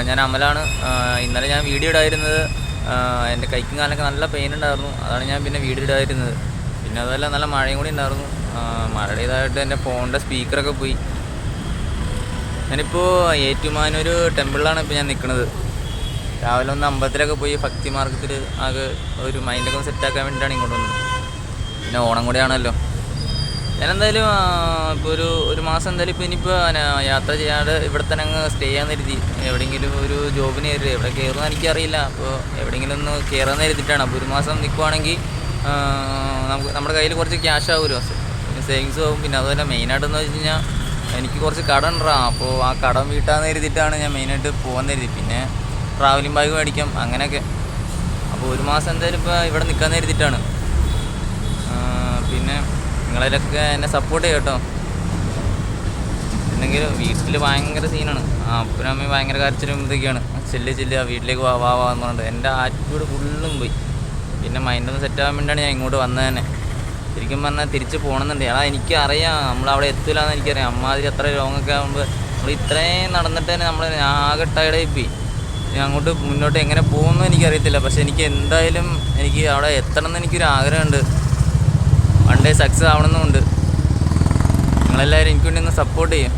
ഞാൻ അമലാണ്. ഇന്നലെ ഞാൻ വീഡിയോ ഇടായിരുന്നത് എൻ്റെ കൈക്കും കാലൊക്കെ നല്ല പെയിൻ ഉണ്ടായിരുന്നു. അതാണ് ഞാൻ പിന്നെ വീഡിയോ ഇടായിരുന്നത്. പിന്നെ അതുപോലെ നല്ല മഴയും കൂടി ഉണ്ടായിരുന്നു. മഴയുടേതായിട്ട് എൻ്റെ ഫോണിൻ്റെ സ്പീക്കറൊക്കെ പോയി. ഞാനിപ്പോൾ ഏറ്റുമാനൂർ ടെമ്പിളിലാണ് ഇപ്പോൾ ഞാൻ നിൽക്കുന്നത്. രാവിലെ ഒന്ന് അമ്പലത്തിലൊക്കെ പോയി ഭക്തി മാർഗത്തിൽ ആകെ ഒരു മൈൻഡൊക്കെ ഒന്ന് സെറ്റാക്കാൻ വേണ്ടിയിട്ടാണ് ഇങ്ങോട്ട് വന്നത്. പിന്നെ ഓണം കൂടെയാണല്ലോ. ഞാനെന്തായാലും ഇപ്പോൾ ഒരു മാസം എന്തായാലും ഇപ്പോൾ ഇനിയിപ്പോൾ യാത്ര ചെയ്യാണ്ട് ഇവിടെ തന്നെ അങ്ങ് സ്റ്റേ ചെയ്യാമെന്ന് കരുതി. എവിടെയെങ്കിലും ഒരു ജോബിന് കയറി എവിടെ കയറുമെന്ന് എനിക്കറിയില്ല. അപ്പോൾ എവിടെയെങ്കിലും ഒന്ന് കയറാമെന്ന് കരുതിയിട്ടാണ്. അപ്പോൾ ഒരു മാസം നിൽക്കുവാണെങ്കിൽ നമ്മുടെ കയ്യിൽ കുറച്ച് ക്യാഷ് ആവുമല്ലോ, പിന്നെ സേവിങ്സ് ആവും. പിന്നെ അതുപോലെ മെയിനായിട്ടെന്ന് വെച്ച് കഴിഞ്ഞാൽ എനിക്ക് കുറച്ച് കടം ഉണ്ടാ. അപ്പോൾ ആ കടം വീട്ടാന്ന് കരുതിയിട്ടാണ് ഞാൻ മെയിനായിട്ട് പോകാൻ കരുതി. പിന്നെ ട്രാവലിംഗ് ബാഗ് മേടിക്കാം അങ്ങനെയൊക്കെ. അപ്പോൾ ഒരു മാസം എന്തായാലും ഇപ്പോൾ ഇവിടെ നിൽക്കാൻ കരുതിയിട്ടാണ്. പിന്നെ നിങ്ങളിലൊക്കെ എന്നെ സപ്പോർട്ട് ചെയ്യാം കേട്ടോ. എന്തെങ്കിലും വീട്ടിൽ ഭയങ്കര സീനാണ്. അപ്പനും അമ്മയും ഭയങ്കര കരച്ചിലും ഇതൊക്കെയാണ്. ചെല്ലുക വീട്ടിലേക്ക് വാ എന്ന് പറഞ്ഞിട്ട് എൻ്റെ ആറ്റിറ്റ്യൂഡ് ഫുള്ളും പോയി. പിന്നെ മൈൻഡൊന്ന് സെറ്റാകാൻ വേണ്ടിയാണ് ഞാൻ ഇങ്ങോട്ട് വന്നത് തന്നെ. ശരിക്കും പറഞ്ഞാൽ തിരിച്ച് പോകണമെന്നുണ്ട്. എനിക്ക് അറിയാം നമ്മളവിടെ എത്തില്ലാന്ന് എനിക്കറിയാം. അമ്മാതിരി അത്ര ലോങ്ങൊക്കെ ആകുമ്പോൾ നമ്മൾ ഇത്രയും നടന്നിട്ട് തന്നെ ഞാൻ ആകെ ടയർഡായി പോയി. ഞാൻ അങ്ങോട്ട് മുന്നോട്ട് എങ്ങനെ പോകുമെന്നും എനിക്കറിയത്തില്ല. പക്ഷെ എനിക്ക് എന്തായാലും എനിക്ക് അവിടെ എത്തണം എന്ന് എനിക്കൊരു ആഗ്രഹമുണ്ട്. വൺ ഡേ സക്സസ് ആവണമെന്നുമുണ്ട്. നിങ്ങളെല്ലാവരും എനിക്ക് വേണ്ടി ഒന്ന് സപ്പോർട്ട് ചെയ്യും.